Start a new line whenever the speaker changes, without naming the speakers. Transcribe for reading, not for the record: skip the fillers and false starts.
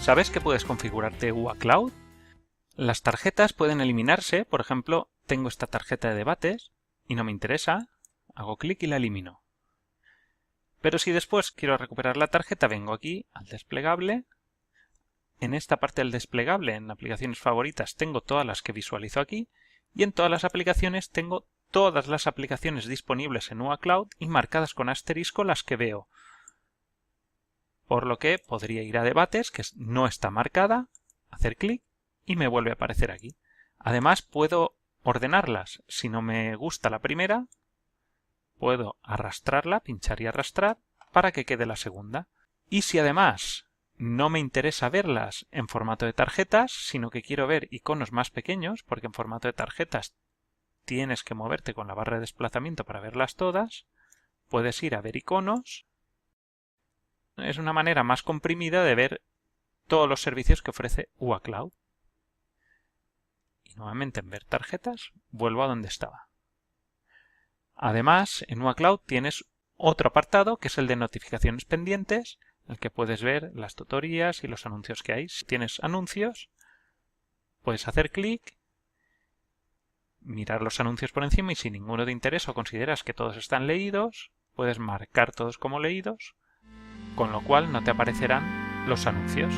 ¿Sabes que puedes configurarte UA Cloud? Las tarjetas pueden eliminarse, por ejemplo, tengo esta tarjeta de debates y no me interesa, hago clic y la elimino. Pero si después quiero recuperar la tarjeta, vengo aquí al desplegable. En esta parte del desplegable, en aplicaciones favoritas, tengo todas las que visualizo aquí y en todas las aplicaciones tengo todas las aplicaciones disponibles en UA Cloud y marcadas con asterisco las que veo. Por lo que podría ir a debates, que no está marcada, hacer clic y me vuelve a aparecer aquí. Además puedo ordenarlas. Si no me gusta la primera, puedo arrastrarla, pinchar y arrastrar para que quede la segunda. Y si además no me interesa verlas en formato de tarjetas, sino que quiero ver iconos más pequeños, porque en formato de tarjetas tienes que moverte con la barra de desplazamiento para verlas todas, puedes ir a ver iconos. Es una manera más comprimida de ver todos los servicios que ofrece UA Cloud. Y nuevamente en ver tarjetas, vuelvo a donde estaba. Además, en UA Cloud tienes otro apartado que es el de notificaciones pendientes, en el que puedes ver las tutorías y los anuncios que hay. Si tienes anuncios, puedes hacer clic, mirar los anuncios por encima y si ninguno te interesa o consideras que todos están leídos, puedes marcar todos como leídos, con lo cual no te aparecerán los anuncios.